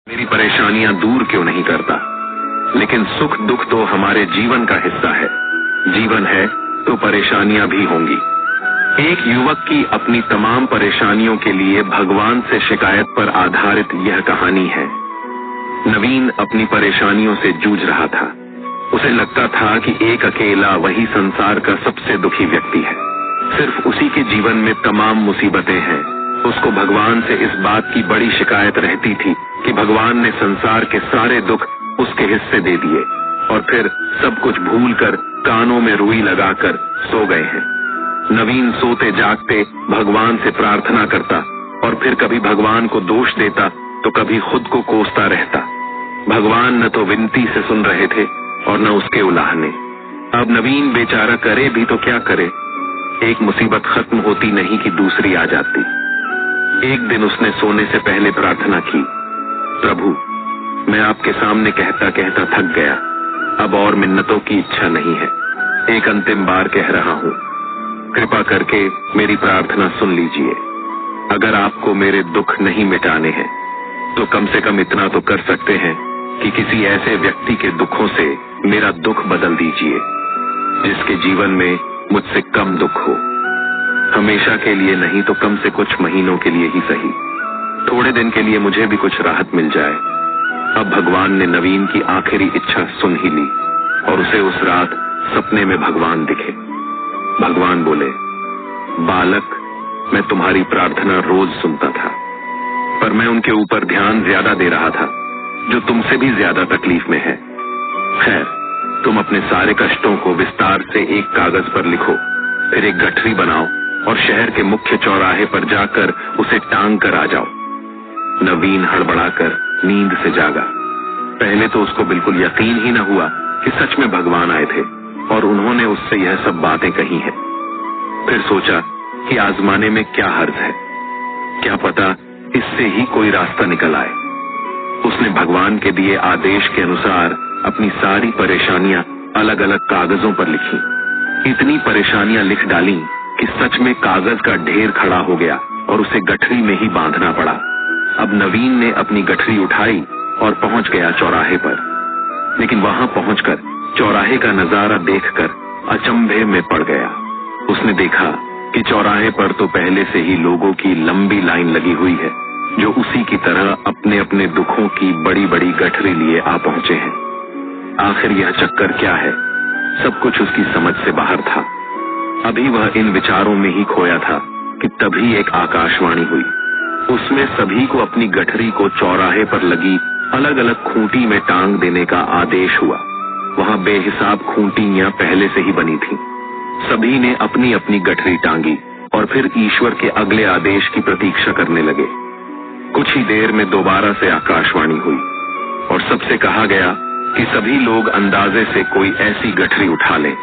मेरी परेशानियां दूर क्यों नहीं करता। लेकिन सुख दुख तो हमारे जीवन का हिस्सा है। जीवन है तो परेशानियां भी होंगी। एक युवक की अपनी तमाम परेशानियों के लिए भगवान से शिकायत पर आधारित यह कहानी है। नवीन अपनी परेशानियों से जूझ रहा था। उसे लगता था कि एक अकेला वही संसार का सबसे दुखी व्यक्ति है। सिर्फ उसी के जीवन में तमाम मुसीबतें हैं। उसको भगवान से इस बात की बड़ी शिकायत रहती थी कि भगवान ने संसार के सारे दुख उसके हिस्से दे दिए और फिर सब कुछ भूलकर कानों में रुई लगाकर सो गए हैं। नवीन सोते जागते भगवान से प्रार्थना करता और फिर कभी भगवान को दोष देता तो कभी खुद को कोसता रहता। भगवान न तो विनती से सुन रहे थे और न उसके उलाहने। अब नवीन बेचारा करे भी तो क्या करे। एक मुसीबत खत्म होती नहीं कि दूसरी आ जाती। एक दिन उसने सोने से पहले प्रार्थना की, प्रभु मैं आपके सामने कहता कहता थक गया। अब और मिन्नतों की इच्छा नहीं है। एक अंतिम बार कह रहा हूँ, कृपा करके मेरी प्रार्थना सुन लीजिए। अगर आपको मेरे दुख नहीं मिटाने हैं तो कम से कम इतना तो कर सकते हैं कि किसी ऐसे व्यक्ति के दुखों से मेरा दुख बदल दीजिए जिसके जीवन में मुझसे कम दुख हो। हमेशा के लिए नहीं तो कम से कुछ महीनों के लिए ही सही। थोड़े दिन के लिए मुझे भी कुछ राहत मिल जाए। अब भगवान ने नवीन की आखिरी इच्छा सुन ही ली और उसे उस रात सपने में भगवान दिखे। भगवान बोले, बालक मैं तुम्हारी प्रार्थना रोज सुनता था, पर मैं उनके ऊपर ध्यान ज्यादा दे रहा था जो तुमसे भी ज्यादा तकलीफ में है। खैर तुम अपने सारे कष्टों को विस्तार से एक कागज पर लिखो, फिर एक गठरी बनाओ और शहर के मुख्य चौराहे पर जाकर उसे टांग कर आ जाओ। नवीन हड़बड़ाकर नींद से जागा। पहले तो उसको बिल्कुल यकीन ही न हुआ कि सच में भगवान आए थे और उन्होंने उससे यह सब बातें कही हैं। फिर सोचा कि आजमाने में क्या हर्ज है, क्या पता इससे ही कोई रास्ता निकल आए। उसने भगवान के दिए आदेश के अनुसार अपनी सारी परेशानियां अलग अलग कागजों पर लिखी। इतनी परेशानियां लिख डाली कि सच में कागज का ढेर खड़ा हो गया और उसे गठरी में ही बांधना पड़ा। अब नवीन ने अपनी गठरी उठाई और पहुंच गया चौराहे पर। लेकिन वहां पहुंचकर चौराहे का नजारा देखकर अचंभे में पड़ गया। उसने देखा कि चौराहे पर तो पहले से ही लोगों की लंबी लाइन लगी हुई है जो उसी की तरह अपने अपने दुखों की बड़ी बड़ी गठरी लिए आ पहुंचे हैं। आखिर यह चक्कर क्या है? सब कुछ उसकी समझ से बाहर था। अभी वह इन विचारों में ही खोया था कि तभी एक आकाशवाणी हुई। उसमें सभी को अपनी गठरी को चौराहे पर लगी अलग अलग खूंटी में टांग देने का आदेश हुआ। वहां बेहिसाब खूंटियां पहले से ही बनी थीं। सभी ने अपनी अपनी गठरी टांगी और फिर ईश्वर के अगले आदेश की प्रतीक्षा करने लगे। कुछ ही देर में दोबारा से आकाशवाणी हुई और सबसे कहा गया कि सभी लोग अंदाजे से कोई ऐसी गठरी उठा लें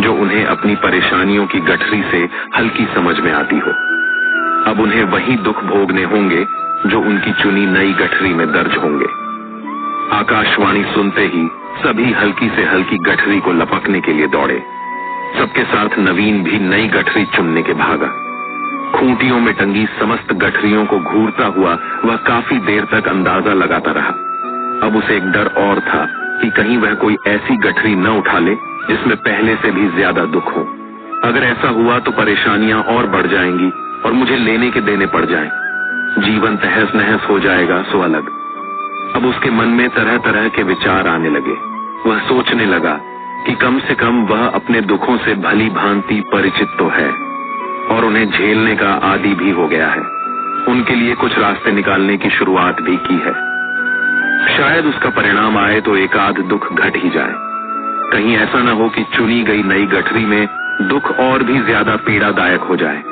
जो उन्हें अपनी परेशानियों की गठरी से हल्की समझ में आती हो। अब उन्हें वही दुख भोगने होंगे जो उनकी चुनी नई गठरी में दर्ज होंगे। आकाशवाणी सुनते ही सभी हल्की से हल्की गठरी को लपकने के लिए दौड़े। सबके साथ नवीन भी नई गठरी चुनने के भागा। खूंटियों में टंगी समस्त गठरियों को घूरता हुआ वह काफी देर तक अंदाजा लगाता रहा। अब उसे एक डर और था कि कहीं वह कोई ऐसी गठरी न उठा ले जिसमें पहले से भी ज्यादा दुख हो। अगर ऐसा हुआ तो परेशानियां और बढ़ जाएंगी और मुझे लेने के देने पड़ जाएं। जीवन तहस नहस हो जाएगा सो अलग। अब उसके मन में तरह तरह के विचार आने लगे। वह सोचने लगा कि कम से कम वह अपने दुखों से भली भांति परिचित तो है और उन्हें झेलने का आदी भी हो गया है। उनके लिए कुछ रास्ते निकालने की शुरुआत भी की है। शायद उसका परिणाम आए तो एक आध दुख घट ही जाए। कहीं ऐसा न हो कि चुनी गई नई गठरी में दुख और भी ज्यादा पीड़ादायक हो जाए।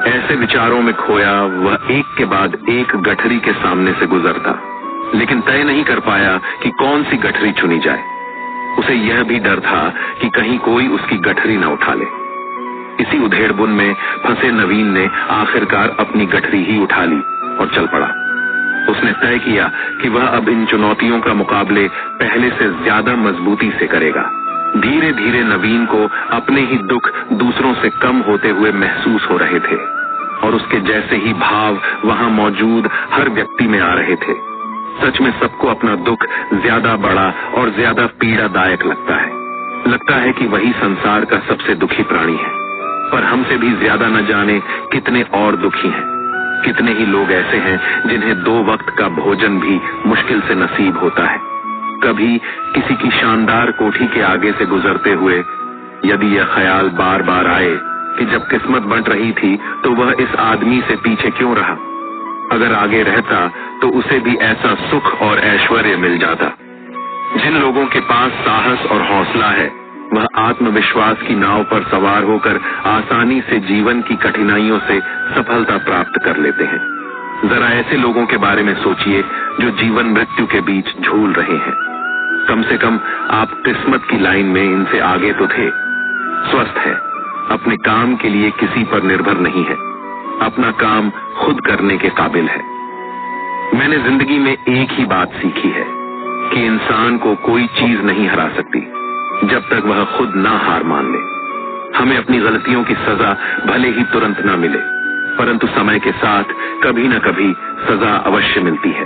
ऐसे विचारों में खोया वह एक के बाद एक गठरी के सामने से गुजरता, लेकिन तय नहीं कर पाया कि कौन सी गठरी चुनी जाए। उसे यह भी डर था कि कहीं कोई उसकी गठरी न उठा ले। इसी उधेड़बुन में फंसे नवीन ने आखिरकार अपनी गठरी ही उठा ली और चल पड़ा। उसने तय किया कि वह अब इन चुनौतियों का मुकाबले पहले से ज्यादा मजबूती से करेगा। धीरे धीरे नवीन को अपने ही दुख दूसरों से कम होते हुए महसूस हो रहे थे और उसके जैसे ही भाव वहां मौजूद हर व्यक्ति में आ रहे थे। सच में सबको अपना दुख ज्यादा बड़ा और ज्यादा पीड़ादायक लगता है। लगता है कि वही संसार का सबसे दुखी प्राणी है, पर हमसे भी ज्यादा न जाने कितने और दुखी हैं। कितने ही लोग ऐसे हैं जिन्हें 2 वक्त का भोजन भी मुश्किल से नसीब होता है। कभी किसी की शानदार कोठी के आगे से गुजरते हुए यदि यह ख्याल बार बार आए कि जब किस्मत बंट रही थी तो वह इस आदमी से पीछे क्यों रहा, अगर आगे रहता तो उसे भी ऐसा सुख और ऐश्वर्य मिल जाता। जिन लोगों के पास साहस और हौसला है वह आत्मविश्वास की नाव पर सवार होकर आसानी से जीवन की कठिनाइयों से सफलता प्राप्त कर लेते हैं। जरा ऐसे लोगों के बारे में सोचिए जो जीवन मृत्यु के बीच झूल रहे हैं। कम से कम आप किस्मत की लाइन में इनसे आगे तो थे। स्वस्थ है, अपने काम के लिए किसी पर निर्भर नहीं है, अपना काम खुद करने के काबिल है। मैंने जिंदगी में एक ही बात सीखी है कि इंसान को कोई चीज नहीं हरा सकती जब तक वह खुद ना हार मान ले। हमें अपनी गलतियों की सजा भले ही तुरंत ना मिले, परंतु समय के साथ कभी न कभी सजा अवश्य मिलती है।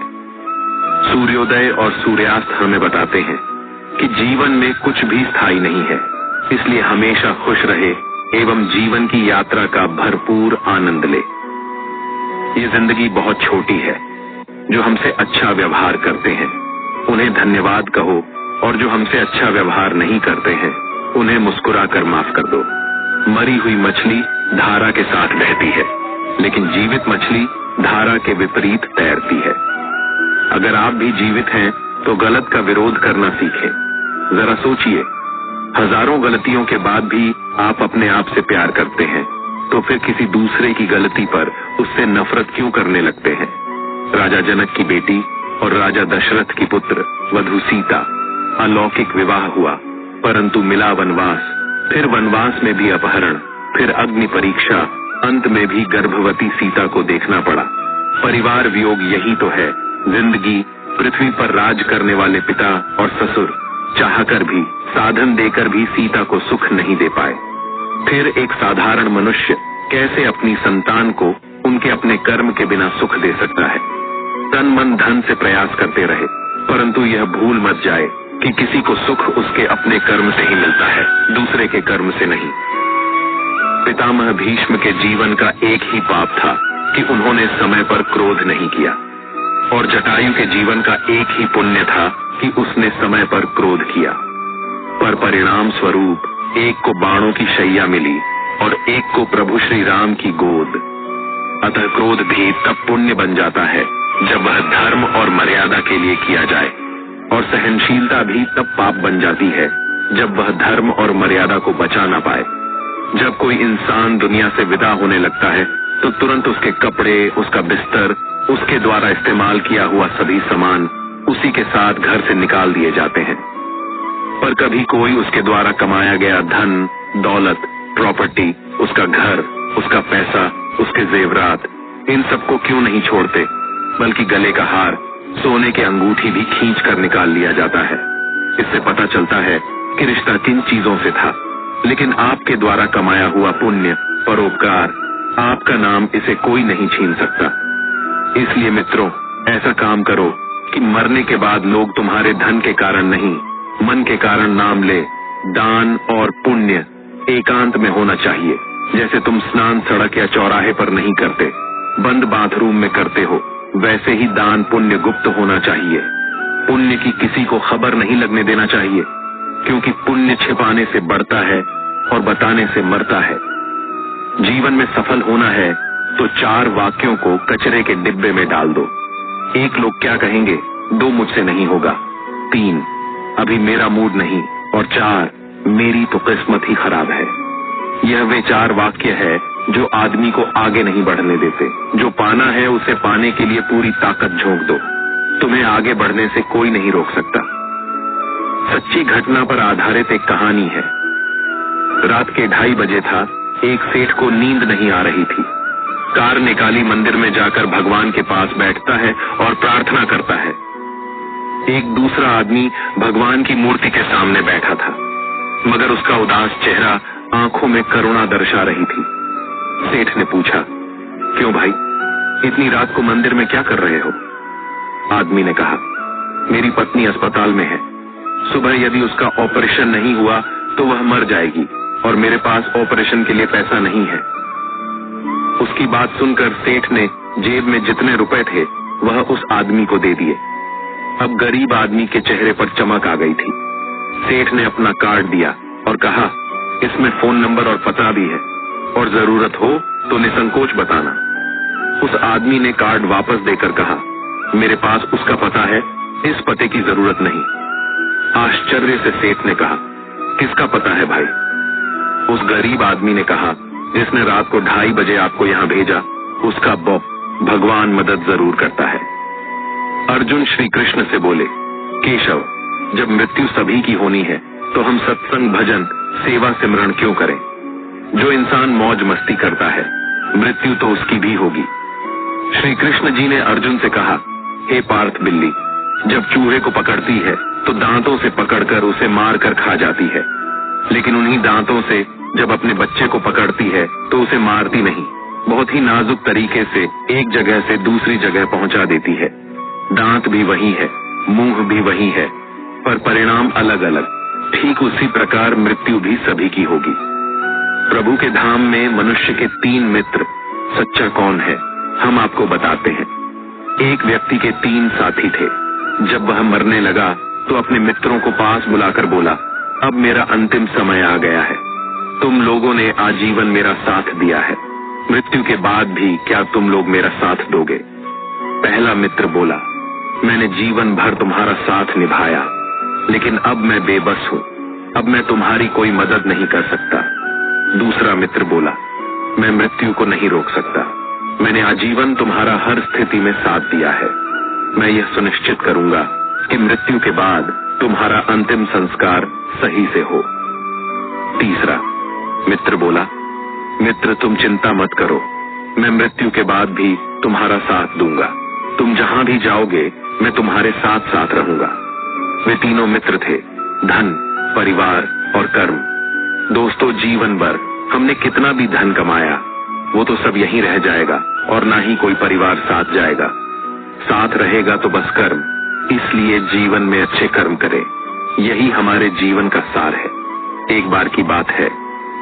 सूर्योदय और सूर्यास्त हमें बताते हैं कि जीवन में कुछ भी स्थायी नहीं है, इसलिए हमेशा खुश रहे एवं जीवन की यात्रा का भरपूर आनंद ले। ये जिंदगी बहुत छोटी है। जो हमसे अच्छा व्यवहार करते हैं उन्हें धन्यवाद कहो, और जो हमसे अच्छा व्यवहार नहीं करते हैं उन्हें मुस्कुराकर माफ कर दो। मरी हुई मछली धारा के साथ बहती है, लेकिन जीवित मछली धारा के विपरीत तैरती है। अगर आप भी जीवित हैं तो गलत का विरोध करना सीखें। जरा सोचिए, हजारों गलतियों के बाद भी आप अपने आप से प्यार करते हैं, तो फिर किसी दूसरे की गलती पर उससे नफरत क्यों करने लगते हैं। राजा जनक की बेटी और राजा दशरथ की पुत्र वधू सीता, अलौकिक विवाह हुआ, परंतु मिला वनवास, फिर वनवास में भी अपहरण, फिर अग्नि परीक्षा, अंत में भी गर्भवती सीता को देखना पड़ा। परिवार वियोग यही तो है जिंदगी। पृथ्वी पर राज करने वाले पिता और ससुर चाहकर भी, साधन देकर भी सीता को सुख नहीं दे पाए। फिर एक साधारण मनुष्य कैसे अपनी संतान को उनके अपने कर्म के बिना सुख दे सकता है। तन मन धन से प्रयास करते रहे, परंतु यह भूल मत जाए कि किसी को सुख उसके अपने कर्म से ही मिलता है, दूसरे के कर्म से नहीं। पितामह भीष्म के जीवन का एक ही पाप था कि उन्होंने समय पर क्रोध नहीं किया, और जटायु के जीवन का एक ही पुण्य था कि उसने समय पर क्रोध किया। पर परिणाम स्वरूप एक को बाणों की शैया मिली और एक को प्रभु श्री राम की गोद। अतः क्रोध भी तब पुण्य बन जाता है जब वह धर्म और मर्यादा के लिए किया जाए, और सहनशीलता भी तब पाप बन जाती है जब वह धर्म और मर्यादा को बचा ना पाए। जब कोई इंसान दुनिया से विदा होने लगता है तो तुरंत उसके कपड़े, उसका बिस्तर, उसके द्वारा इस्तेमाल किया हुआ सभी सामान उसी के साथ घर से निकाल दिए जाते हैं। पर कभी कोई उसके द्वारा कमाया गया धन, दौलत, प्रॉपर्टी, उसका घर, उसका पैसा, उसके जेवरात, इन सबको क्यों नहीं छोड़ते, बल्कि गले का हार, सोने की अंगूठी भी खींच कर निकाल लिया जाता है। इससे पता चलता है कि रिश्ता किन चीजों से था। लेकिन आपके द्वारा कमाया हुआ पुण्य, परोपकार, आपका नाम इसे कोई नहीं छीन सकता। इसलिए मित्रों, ऐसा काम करो कि मरने के बाद लोग तुम्हारे धन के कारण नहीं, मन के कारण नाम ले। दान और पुण्य एकांत में होना चाहिए। जैसे तुम स्नान सड़क या चौराहे पर नहीं करते, बंद बाथरूम में करते हो, वैसे ही दान पुण्य गुप्त होना चाहिए। पुण्य की किसी को खबर नहीं लगने देना चाहिए, क्योंकि पुण्य छिपाने से बढ़ता है और बताने से मरता है। जीवन में सफल होना है तो 4 वाक्यों को कचरे के डिब्बे में डाल दो। 1, लोग क्या कहेंगे, 2, मुझसे नहीं होगा, 3, अभी मेरा मूड नहीं, और 4, मेरी तो किस्मत ही खराब है। यह वे 4 वाक्य है जो आदमी को आगे नहीं बढ़ने देते। जो पाना है उसे पाने के लिए पूरी ताकत झोंक दो, तुम्हें आगे बढ़ने से कोई नहीं रोक सकता। सच्ची घटना पर आधारित एक कहानी है। रात के 2:30 बजे था। एक सेठ को नींद नहीं आ रही थी। कार निकाली, मंदिर में जाकर भगवान के पास बैठता है और प्रार्थना करता है। एक दूसरा आदमी भगवान की मूर्ति के सामने बैठा था, मगर उसका उदास चेहरा आंखों में करुणा दर्शा रही थी। सेठ ने पूछा, क्यों भाई, इतनी रात को मंदिर में क्या कर रहे हो? आदमी ने कहा, मेरी पत्नी अस्पताल में है। सुबह यदि उसका ऑपरेशन नहीं हुआ तो वह मर जाएगी और मेरे पास ऑपरेशन के लिए पैसा नहीं है। उसकी बात सुनकर सेठ ने जेब में जितने रुपए थे वह उस आदमी को दे दिए। अब गरीब आदमी के चेहरे पर चमक आ गई थी। सेठ ने अपना कार्ड दिया और कहा, इसमें फोन नंबर और पता भी है और जरूरत हो तो निसंकोच बताना। उस आदमी ने कार्ड वापस देकर कहा, मेरे पास उसका पता है, इस पते की जरूरत नहीं। आश्चर्य से सेठ ने कहा, किसका पता है भाई? उस गरीब आदमी ने कहा, जिसने रात को 2:30 बजे आपको यहाँ भेजा, उसका भगवान मदद जरूर करता है। अर्जुन श्री कृष्ण से बोले, केशव, जब मृत्यु सभी की होनी है तो हम सत्संग, भजन, सेवा, सिमरण क्यों करें? जो इंसान मौज मस्ती करता है, मृत्यु तो उसकी भी होगी। श्री कृष्ण जी ने अर्जुन से कहा, हे पार्थ बिल्ली, जब चूहे को पकड़ती है तो दांतों से पकड़कर उसे मार कर खा जाती है, लेकिन उन्हीं दांतों से जब अपने बच्चे को पकड़ती है तो उसे मारती नहीं, बहुत ही नाजुक तरीके से एक जगह से दूसरी जगह पहुंचा देती है। दांत भी वही है, मुंह भी वही है, पर परिणाम अलग अलग। ठीक उसी प्रकार मृत्यु भी सभी की होगी। प्रभु के धाम में मनुष्य के 3 मित्र। सच्चा कौन है, हम आपको बताते हैं। एक व्यक्ति के 3 साथी थे। जब वह मरने लगा तो अपने मित्रों को पास बुलाकर बोला, अब मेरा अंतिम समय आ गया है। तुम लोगों ने आजीवन मेरा साथ दिया है, मृत्यु के बाद भी क्या तुम लोग मेरा साथ दोगे? पहला मित्र बोला, मैंने जीवन भर तुम्हारा साथ निभाया, लेकिन अब मैं बेबस हूँ, अब मैं तुम्हारी कोई मदद नहीं कर सकता। दूसरा मित्र बोला, मैं मृत्यु को नहीं रोक सकता, मैंने आजीवन तुम्हारा हर स्थिति में साथ दिया है, मैं यह सुनिश्चित करूंगा कि मृत्यु के बाद तुम्हारा अंतिम संस्कार सही से हो। तीसरा मित्र बोला, मित्र तुम चिंता मत करो, मैं मृत्यु के बाद भी तुम्हारा साथ दूंगा, तुम जहां भी जाओगे मैं तुम्हारे साथ साथ रहूंगा। वे तीनों मित्र थे, धन, परिवार और कर्म। दोस्तों, जीवन भर हमने कितना भी धन कमाया, वो तो सब यहीं रह जाएगा और ना ही कोई परिवार साथ जाएगा। साथ रहेगा तो बस कर्म। इसलिए जीवन में अच्छे कर्म करें, यही हमारे जीवन का सार है। एक बार की बात है,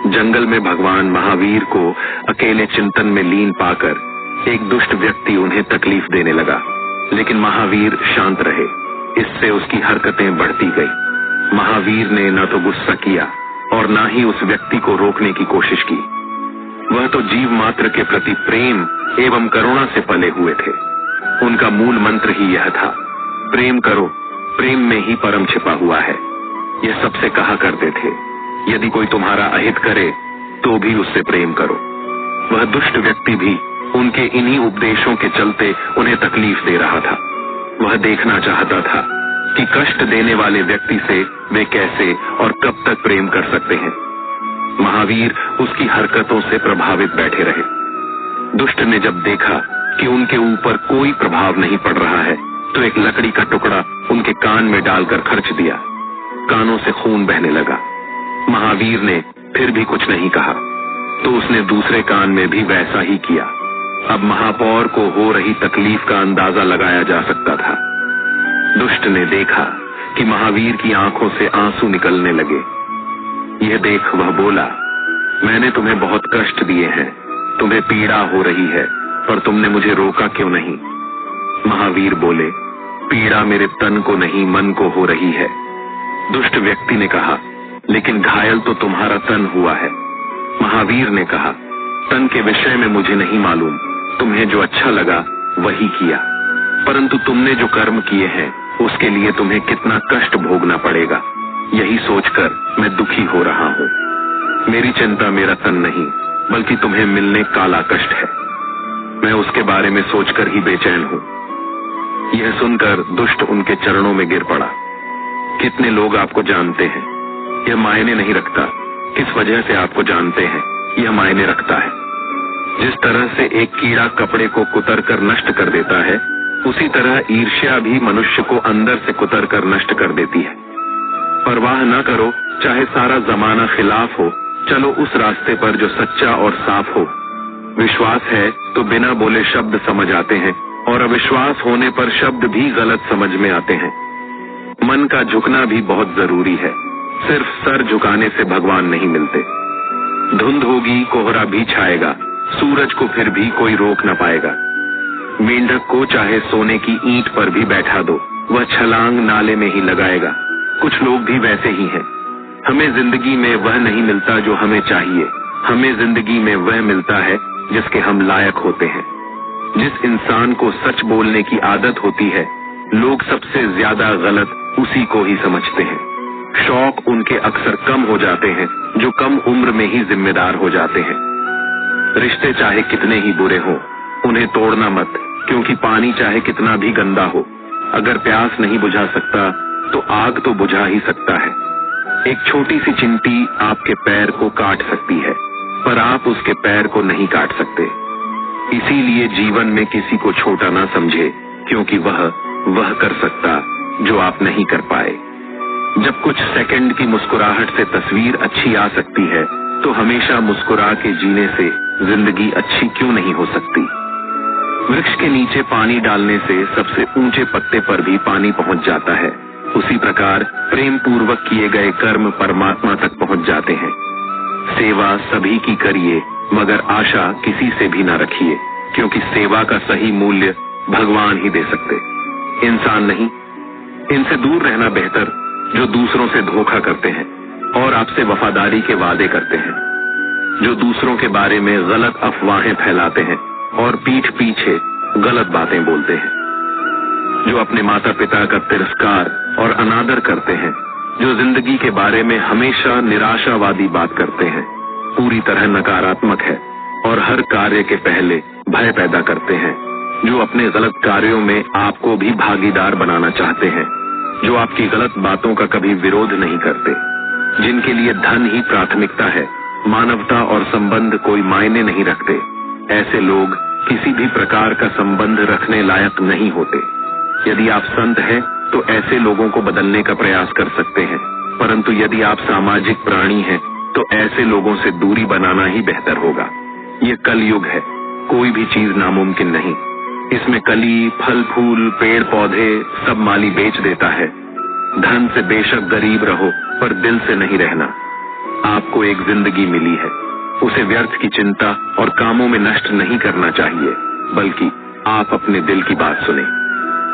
जंगल में भगवान महावीर को अकेले चिंतन में लीन पाकर एक दुष्ट व्यक्ति उन्हें तकलीफ देने लगा, लेकिन महावीर शांत रहे। इससे उसकी हरकतें बढ़ती गई। महावीर ने न तो गुस्सा किया और न ही उस व्यक्ति को रोकने की कोशिश की। वह तो जीव मात्र के प्रति प्रेम एवं करुणा से पले हुए थे। उनका मूल मंत्र ही यह था, प्रेम करो, प्रेम में ही परम छिपा हुआ है। यह सबसे कहा करते थे, यदि कोई तुम्हारा अहित करे तो भी उससे प्रेम करो। वह दुष्ट व्यक्ति भी उनके इन्हीं उपदेशों के चलते उन्हें तकलीफ दे रहा था। वह देखना चाहता था कि कष्ट देने वाले व्यक्ति से वे कैसे और कब तक प्रेम कर सकते हैं। महावीर उसकी हरकतों से प्रभावित बैठे रहे। दुष्ट ने जब देखा कि उनके ऊपर कोई प्रभाव नहीं पड़ रहा है, तो एक लकड़ी का टुकड़ा उनके कान में डालकर खर्च दिया। कानों से खून बहने लगा। महावीर ने फिर भी कुछ नहीं कहा, तो उसने दूसरे कान में भी वैसा ही किया। अब महापौर को हो रही तकलीफ का अंदाजा लगाया जा सकता था। दुष्ट ने देखा कि महावीर की आंखों से आंसू निकलने लगे। यह देख वह बोला, मैंने तुम्हें बहुत कष्ट दिए हैं, तुम्हें पीड़ा हो रही है, पर तुमने मुझे रोका क्यों नहीं? महावीर बोले, पीड़ा मेरे तन को नहीं मन को हो रही है। दुष्ट व्यक्ति ने कहा, लेकिन घायल तो तुम्हारा तन हुआ है। महावीर ने कहा, तन के विषय में मुझे नहीं मालूम, तुम्हें जो अच्छा लगा वही किया, परंतु तुमने जो कर्म किए हैं उसके लिए तुम्हें कितना कष्ट भोगना पड़ेगा, यही सोचकर मैं दुखी हो रहा हूँ। मेरी चिंता मेरा तन नहीं, बल्कि तुम्हें मिलने काला कष्ट है। मैं उसके बारे में सोचकर ही बेचैन हूँ। यह सुनकर दुष्ट उनके चरणों में गिर पड़ा। कितने लोग आपको जानते हैं, यह मायने नहीं रखता। किस वजह से आपको जानते हैं, यह मायने रखता है। जिस तरह से एक कीड़ा कपड़े को कुतर कर नष्ट कर देता है, उसी तरह ईर्ष्या भी मनुष्य को अंदर से कुतर कर नष्ट कर देती है। परवाह न करो, चाहे सारा जमाना खिलाफ हो, चलो उस रास्ते पर जो सच्चा और साफ हो। विश्वास है तो बिना बोले शब्द समझ आते हैं और अविश्वास होने पर शब्द भी गलत समझ में आते हैं। मन का झुकना भी बहुत जरूरी है। सिर्फ सर झुकाने से भगवान नहीं मिलते। धुंध होगी, कोहरा भी छाएगा, सूरज को फिर भी कोई रोक न पाएगा। मेंढक को चाहे सोने की ईंट पर भी बैठा दो, वह छलांग नाले में ही लगाएगा। कुछ लोग भी वैसे ही हैं। हमें जिंदगी में वह नहीं मिलता जो हमें चाहिए। हमें जिंदगी में वह मिलता है जिसके हम लायक होते हैं। जिस इंसान को सच बोलने की आदत होती है, लोग सबसे ज्यादा गलत उसी को ही समझते हैं। शौक उनके अक्सर कम हो जाते हैं जो कम उम्र में ही जिम्मेदार हो जाते हैं। रिश्ते चाहे कितने ही बुरे हों, उन्हें तोड़ना मत, क्योंकि पानी चाहे कितना भी गंदा हो, अगर प्यास नहीं बुझा सकता तो आग तो बुझा ही सकता है। एक छोटी सी चिंटी आपके पैर को काट सकती है, पर आप उसके पैर को नहीं काट सकते। इसीलिए जीवन में किसी को छोटा ना समझे, क्योंकि वह कर सकता जो आप नहीं कर पाए। जब कुछ सेकंड की मुस्कुराहट से तस्वीर अच्छी आ सकती है, तो हमेशा मुस्कुरा के जीने से जिंदगी अच्छी क्यों नहीं हो सकती। वृक्ष के नीचे पानी डालने से सबसे ऊंचे पत्ते पर भी पानी पहुंच जाता है। उसी प्रकार प्रेम पूर्वक किए गए कर्म परमात्मा तक पहुंच जाते हैं। सेवा सभी की करिए, मगर आशा किसी से भी न रखिए, क्योंकि सेवा का सही मूल्य भगवान ही दे सकते, इंसान नहीं। इनसे दूर रहना बेहतर जो दूसरों से धोखा करते हैं और आपसे वफादारी के वादे करते हैं, जो दूसरों के बारे में गलत अफवाहें फैलाते हैं और पीठ पीछे गलत बातें बोलते हैं, जो अपने माता पिता का तिरस्कार और अनादर करते हैं, जो जिंदगी के बारे में हमेशा निराशावादी बात करते हैं, पूरी तरह नकारात्मक है और हर कार्य के पहले भय पैदा करते हैं, जो अपने गलत कार्यों में आपको भी भागीदार बनाना चाहते हैं, जो आपकी गलत बातों का कभी विरोध नहीं करते, जिनके लिए धन ही प्राथमिकता है, मानवता और संबंध कोई मायने नहीं रखते। ऐसे लोग किसी भी प्रकार का संबंध रखने लायक नहीं होते। यदि आप संत हैं तो ऐसे लोगों को बदलने का प्रयास कर सकते हैं, परंतु यदि आप सामाजिक प्राणी हैं तो ऐसे लोगों से दूरी बनाना ही बेहतर होगा। ये कलयुग है, कोई भी चीज नामुमकिन नहीं। इसमें कली, फल फूल, पेड़ पौधे सब माली बेच देता है। धन से बेशक गरीब रहो, पर दिल से नहीं रहना। आपको एक जिंदगी मिली है, उसे व्यर्थ की चिंता और कामों में नष्ट नहीं करना चाहिए, बल्कि आप अपने दिल की बात सुने।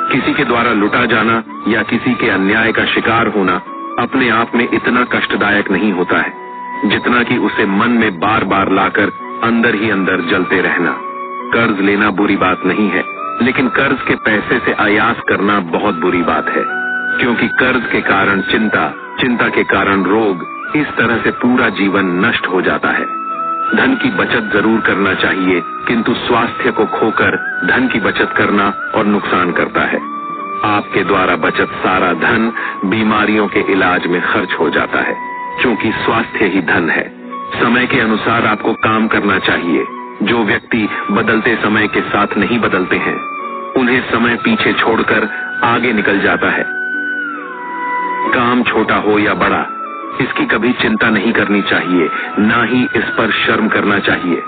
किसी के द्वारा लुटा जाना या किसी के अन्याय का शिकार होना अपने आप में इतना कष्टदायक नहीं होता है, जितना कि उसे मन में बार बार लाकर अंदर ही अंदर जलते रहना। कर्ज लेना बुरी बात नहीं है, लेकिन कर्ज के पैसे से अयास करना बहुत बुरी बात है, क्योंकि कर्ज के कारण चिंता, चिंता के कारण रोग, इस तरह से पूरा जीवन नष्ट हो जाता है। धन की बचत जरूर करना चाहिए, किंतु स्वास्थ्य को खोकर धन की बचत करना और नुकसान करता है। आपके द्वारा बचत सारा धन बीमारियों के इलाज में खर्च हो जाता है, क्योंकि स्वास्थ्य ही धन है। समय के अनुसार आपको काम करना चाहिए। जो व्यक्ति बदलते समय के साथ नहीं बदलते हैं, उन्हें समय पीछे छोड़कर आगे निकल जाता है। काम छोटा हो या बड़ा, इसकी कभी चिंता नहीं करनी चाहिए, ना ही इस पर शर्म करना चाहिए।